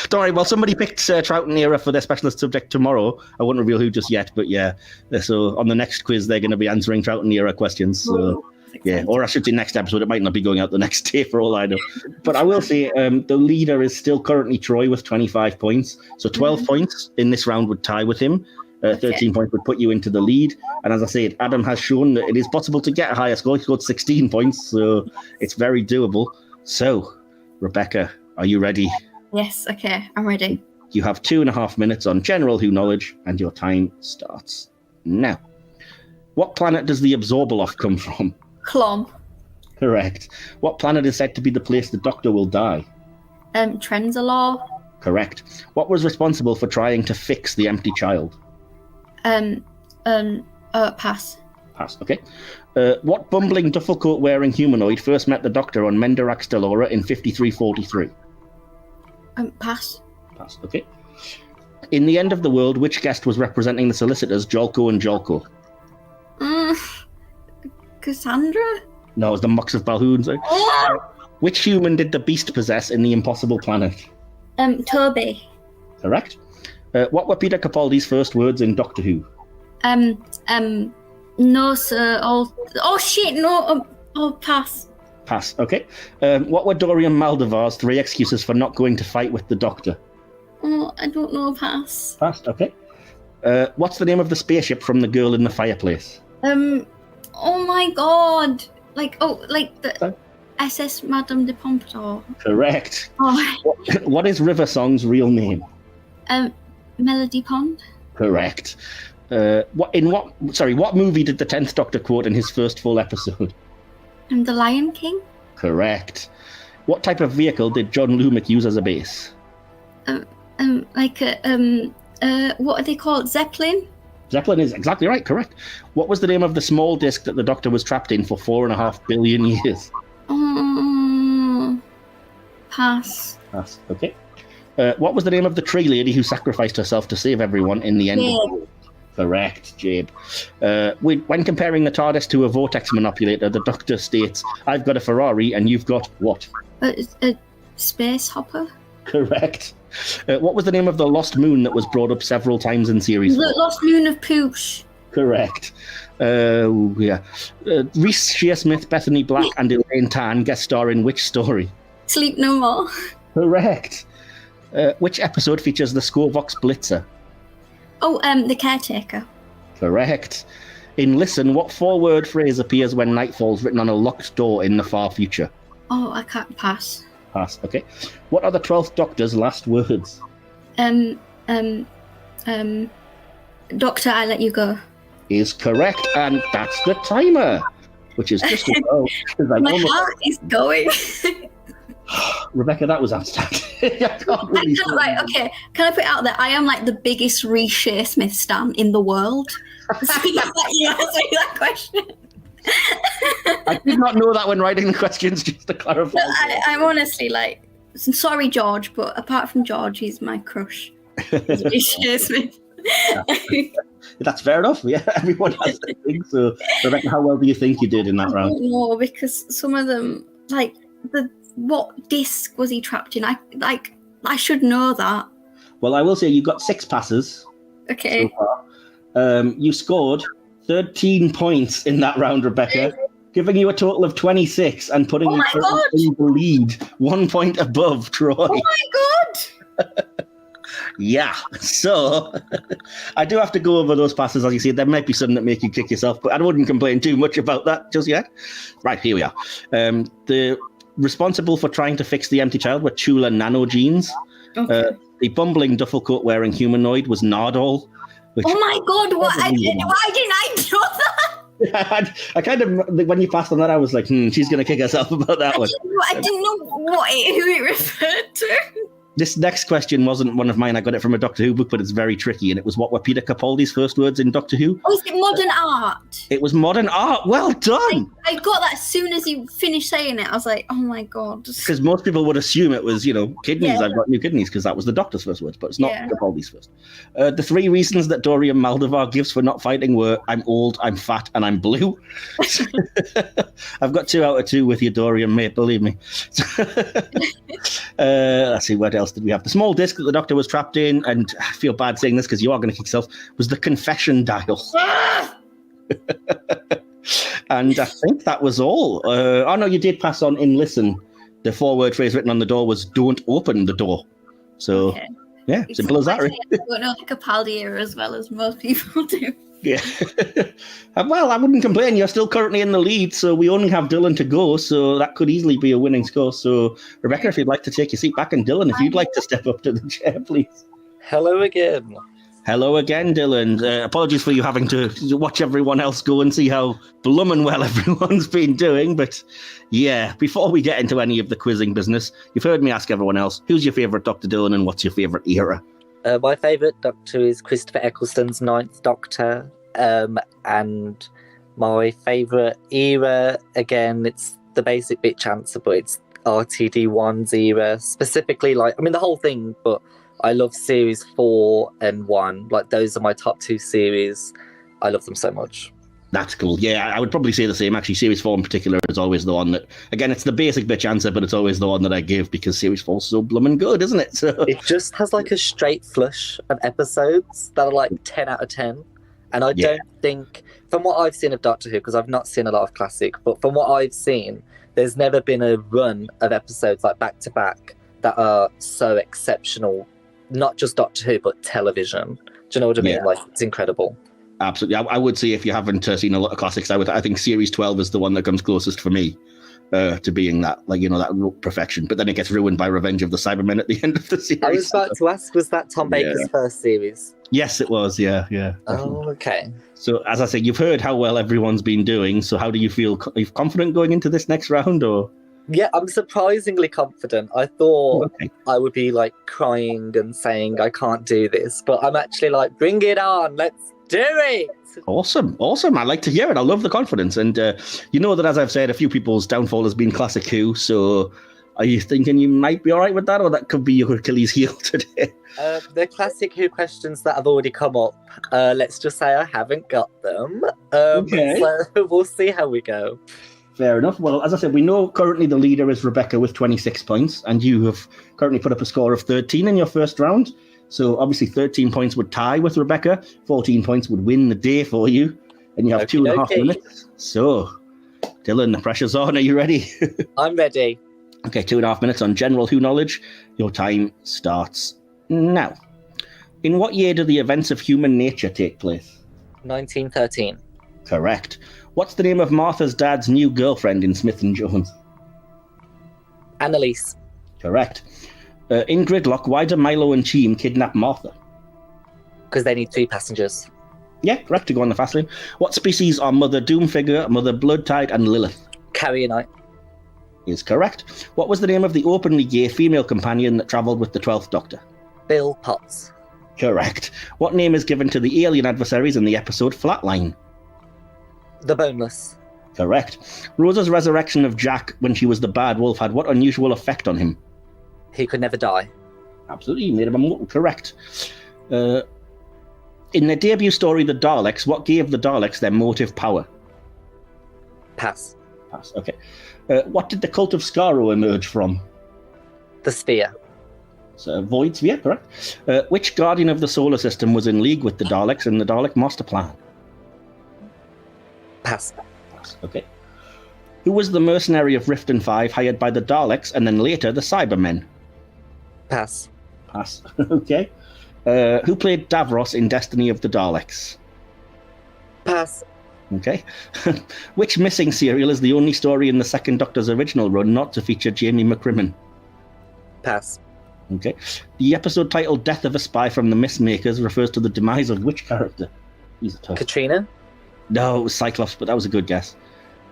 Don't worry. Well, somebody picked Troughton era for their specialist subject tomorrow. I won't reveal who just yet, but yeah. So on the next quiz, they're going to be answering Troughton era questions. So. Yeah, or I should say next episode. It might not be going out the next day for all I know. But I will say the leader is still currently Troy with 25 points. So 12 points in this round would tie with him. 13 points would put you into the lead. And as I said, Adam has shown that it is possible to get a higher score. He scored 16 points, so it's very doable. So, Rebecca, are you ready? Yes, okay, I'm ready. You have 2.5 minutes on general Who knowledge, and your time starts now. What planet does the Absorbaloff come from? Clom. Correct. What planet is said to be the place the Doctor will die? Trenzalore. Correct. What was responsible for trying to fix the empty child? Pass. Pass, okay. What bumbling duffel coat wearing humanoid first met the Doctor on Menderax Delora in 5343? Pass. Pass, okay. In The End of the World, which guest was representing the solicitors, Jolko and Jolko? Cassandra? No, it was the Mox of Balhoun. Which human did the Beast possess in The Impossible Planet? Toby. Correct. What were Peter Capaldi's first words in Doctor Who? No, sir. Oh shit, no. Pass. Pass, okay. What were Dorian Maldivar's 3 excuses for not going to fight with the Doctor? Oh, I don't know. Pass. Pass, okay. What's the name of the spaceship from The Girl in the Fireplace? Oh my god. Like the SS Madame de Pompadour. Correct. Oh. What is River Song's real name? Melody Pond. Correct. What movie did the 10th Doctor quote in his first full episode? The Lion King. Correct. What type of vehicle did John Lumick use as a base? Like what are they called? Zeppelin. Zeppelin is exactly right, correct. What was the name of the small disc that the Doctor was trapped in for 4.5 billion years? Pass. Pass, okay. What was the name of the tree lady who sacrificed herself to save everyone in the end of the world? Correct, Jabe. When comparing the TARDIS to a vortex manipulator, the Doctor states, I've got a Ferrari and you've got what? A space hopper. Correct. What was the name of the lost moon that was brought up several times in series 4? The Lost Moon of Poosh. Correct. Rhys Shearsmith, Bethany Black, and Elaine Tan guest star in which story? Sleep No More. Correct. Which episode features the Scovox Blitzer? Oh, The Caretaker. Correct. In Listen, what 4-word phrase appears when night falls written on a locked door in the far future? Oh, I can't pass. Pass, okay. What are the 12th Doctor's last words? Doctor, I let you go. is correct, and that's the timer, which is just about. My heart is going. Rebecca, that was outstanding. I can't really say Right, okay. Can I put it out there? I am like the biggest Reece Shearsmith stan in the world. So you answer that question. I did not know that when writing the questions, just to clarify. I'm honestly like, sorry, George, but apart from George, he's my crush. He's Reece Shearsmith. That's fair enough. Yeah, everyone has their thing. So, Rebecca, how well do you think you did in that round? No, because some of them, like what disc was he trapped in? I should know that. Well, I will say you got 6 passes. Okay. So far. You scored 13 points in that round, Rebecca, giving you a total of 26 and putting you in the lead, 1 point above Troy. Oh my god! Yeah, so I do have to go over those passes, as you see. There might be some that make you kick yourself, but I wouldn't complain too much about that just yet. Right, here we are. The responsible for trying to fix the empty child were Chula Nanogenes. Okay. The bumbling duffel coat wearing humanoid was Nardole. Which Oh my god! Why didn't I know that? I kind of, when you passed on that, I was like, she's going to kick herself about that one. I didn't know who it referred to. This next question wasn't one of mine. I got it from a Doctor Who book, but it's very tricky. And it was, what were Peter Capaldi's first words in Doctor Who? Oh, is it modern art? It was modern art. Well done. I got that as soon as you finished saying it. I was like, oh my god. Because most people would assume it was, kidneys. Yeah. I've got new kidneys, because that was the Doctor's first words, but it's not Capaldi's first. The 3 reasons that Dorian Maldovar gives for not fighting were, I'm old, I'm fat, and I'm blue. I've got 2 out of 2 with you, Dorian, mate, believe me. Let's see, what else did we have? The small disc that the Doctor was trapped in, and I feel bad saying this because you are going to kick yourself, was the confession dial. And I think that was all. Oh no, you did pass on in listen. The 4-word phrase written on the door was, don't open the door. So, yeah, simple as that. Really. I don't know the Capaldi era as well as most people do. Yeah. Well, I wouldn't complain. You're still currently in the lead, so we only have Dylan to go, so that could easily be a winning score. So, Rebecca, if you'd like to take your seat back, and Dylan, if you'd like to step up to the chair, please. Hello again. Hello again, Dylan. Apologies for you having to watch everyone else go and see how bloomin' well everyone's been doing. But yeah, before we get into any of the quizzing business, you've heard me ask everyone else, who's your favourite Dr. Dylan and what's your favourite era? My favourite Doctor is Christopher Eccleston's 9th Doctor. And my favourite era, again, it's the basic bitch answer, but it's RTD1's era. Specifically, the whole thing, but I love series 4 and 1. Those are my top 2 series. I love them so much. That's cool. Yeah, I would probably say the same. Actually, series 4 in particular is always the one that, again, it's the basic bitch answer, but it's always the one that I give because series 4 is so bloomin' good, isn't it? So it just has a straight flush of episodes that are 10 out of 10. And I don't think, from what I've seen of Doctor Who, because I've not seen a lot of classic, but from what I've seen, there's never been a run of episodes back to back that are so exceptional. Not just Doctor Who, but television. Do you know what I mean? It's incredible. Absolutely. I would say if you haven't seen a lot of classics, I think series 12 is the one that comes closest for me to being that, that perfection. But then it gets ruined by Revenge of the Cybermen at the end of the series. I was about to ask, was that Tom Baker's first series? Yes, it was. Yeah. Oh, okay. So, as I say, you've heard how well everyone's been doing. So, how do you feel? Are you confident going into this next round, or? Yeah, I'm surprisingly confident. I thought I would be crying and saying I can't do this, but I'm actually bring it on, let's do it. Awesome. I like to hear it. I love the confidence. And you know that, as I've said, a few people's downfall has been Classic Who, so are you thinking you might be all right with that, or that could be your Achilles heel today? The Classic Who questions that have already come up, let's just say I haven't got them. So we'll see how we go. Fair enough. Well, as I said, we know currently the leader is Rebecca with 26 points, and you have currently put up a score of 13 in your first round. So obviously 13 points would tie with Rebecca, 14 points would win the day for you, and you have 2.5 minutes. So, Dylan, the pressure's on. Are you ready? I'm ready. Okay, 2.5 minutes on general Who knowledge. Your time starts now. In what year do the events of human nature take place? 1913. Correct. What's the name of Martha's dad's new girlfriend in Smith & Jones? Annalise. Correct. In Gridlock, why do Milo and Cheem kidnap Martha? Because they need 3 passengers. Yeah, correct, to go on the fast lane. What species are Mother Doomfigure, Mother Bloodtide, and Lilith? Carrionite. Is correct. What was the name of the openly gay female companion that travelled with the 12th Doctor? Bill Potts. Correct. What name is given to the alien adversaries in the episode Flatline? The Boneless. Correct. Rosa's resurrection of Jack when she was the bad wolf had what unusual effect on him? He could never die. Absolutely, made him immortal. Correct. In their debut story, The Daleks, what gave the Daleks their motive power? Pass. Pass, okay. What did the cult of Skaro emerge from? The Sphere. So, Void Sphere, correct. Which Guardian of the Solar System was in league with the Daleks in the Dalek Master Plan? Pass. Pass, okay. Who was the mercenary of Riften 5 hired by the Daleks and then later the Cybermen? Pass. Pass, okay. Who played Davros in Destiny of the Daleks? Pass. Okay. Which missing serial is the only story in the second Doctor's original run not to feature Jamie McCrimmon? Pass. Okay. The episode titled Death of a Spy from the Mistmakers refers to the demise of which character? These are tough. Katrina? No, it was Cyclops, but that was a good guess.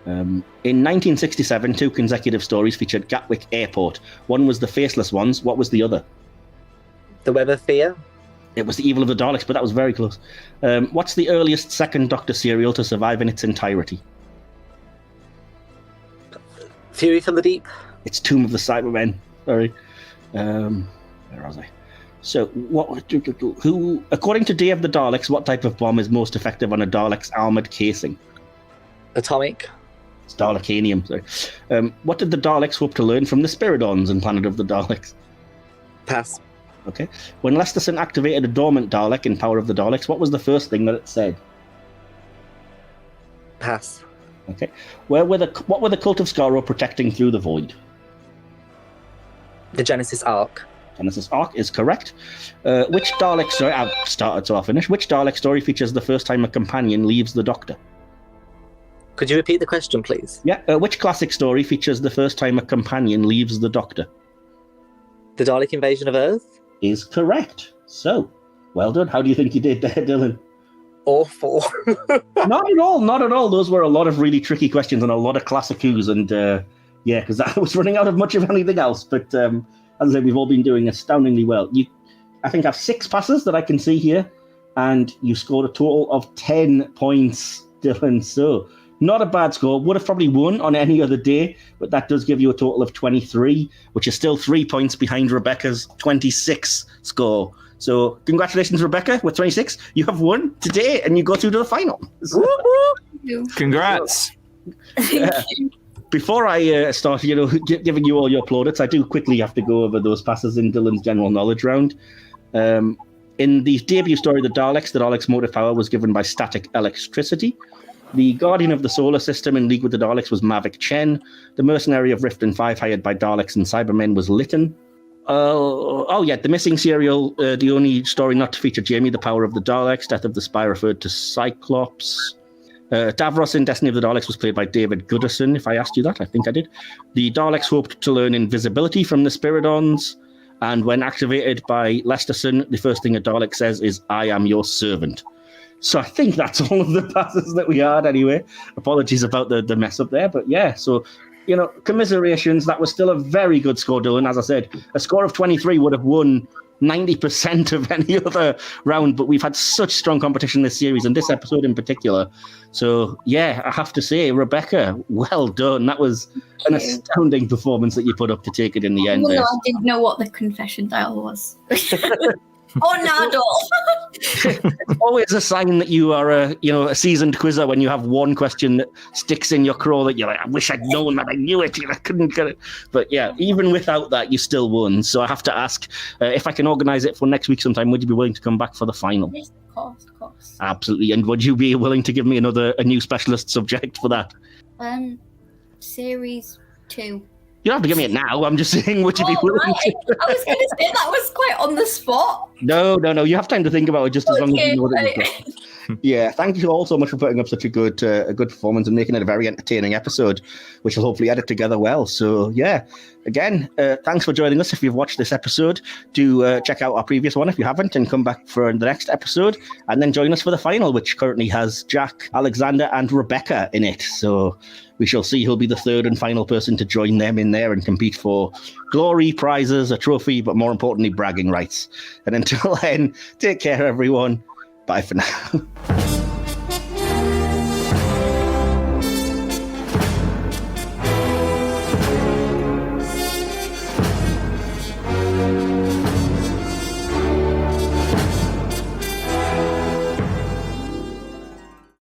In 1967, 2 consecutive stories featured Gatwick Airport. One was the Faceless Ones. What was the other? The Web of Fear? It was the Evil of the Daleks, but that was very close. What's the earliest second Doctor serial to survive in its entirety? Fury from the Deep? It's Tomb of the Cybermen. Sorry. Where was I? So, who, according to Day of the Daleks, what type of bomb is most effective on a Dalek's armoured casing? Atomic? It's Dalekanium, sorry. What did the Daleks hope to learn from the Spiridons in Planet of the Daleks? Pass. Okay. When Lesterson activated a dormant Dalek in Power of the Daleks, what was the first thing that it said? Pass. Okay. What were the Cult of Skaro protecting through the void? The Genesis Arc. Genesis Arc is correct. Which Dalek story... I've started, so I'll finish. Which Dalek story features the first time a companion leaves the Doctor? Could you repeat the question, please? Yeah. Which classic story features the first time a companion leaves the Doctor? The Dalek Invasion of Earth? Is correct. So, well done. How do you think you did there, Dylan? Awful. Not at all, not at all. Those were a lot of really tricky questions and a lot of classic who's, and yeah, because I was running out of much of anything else. But as I said, we've all been doing astoundingly well. You, I think, have 6 passes that I can see here, and you scored a total of 10 points, Dylan. So, not a bad score. Would have probably won on any other day, but that does give you a total of 23, which is still 3 points behind Rebecca's 26 score. So congratulations, Rebecca, with 26. You have won today, and you go through to the final. Congrats. Before I start, giving you all your plaudits, I do quickly have to go over those passes in Dylan's general knowledge round. In the debut story, The Daleks' motive power was given by static electricity. The Guardian of the Solar System in league with the Daleks was Mavic Chen. The mercenary of Riften 5 hired by Daleks and Cybermen was Lytton. The missing serial, the only story not to feature Jamie, The Power of the Daleks. Death of the Spy referred to Cyclops. Davros in Destiny of the Daleks was played by David Goodison, if I asked you that. I think I did. The Daleks hoped to learn invisibility from the Spiridons. And when activated by Lesterson, the first thing a Dalek says is, "I am your servant." So I think that's all of the passes that we had anyway. Apologies about the mess up there. But yeah, so, commiserations. That was still a very good score, Dylan. As I said, a score of 23 would have won 90% of any other round. But we've had such strong competition this series and this episode in particular. So yeah, I have to say, Rebecca, well done. That was an astounding performance that you put up to take it in the end. Well, no, I didn't know what the confession dial was. Oh, no, Always a sign that you are a seasoned quizzer when you have one question that sticks in your craw that you're like, I wish I'd known that, I knew it, I couldn't get it. But yeah, even without that, you still won. So I have to ask, if I can organise it for next week sometime, would you be willing to come back for the final? Yes, of course. Absolutely. And would you be willing to give me a new specialist subject for that? Series 2. You don't have to give me it now. I'm just saying, would you be willing to? I was going to say that was quite on the spot. No. You have time to think about it just as long as you know that you've got. Yeah, thank you all so much for putting up such a good performance and making it a very entertaining episode, which will hopefully edit together well. So yeah, again, thanks for joining us. If you've watched this episode, do check out our previous one if you haven't, and come back for the next episode, and then join us for the final, which currently has Jack, Alexander, and Rebecca in it. So we shall see who'll be the third and final person to join them in there and compete for glory, prizes, a trophy, but more importantly, bragging rights. And until then, take care, everyone. Bye for now.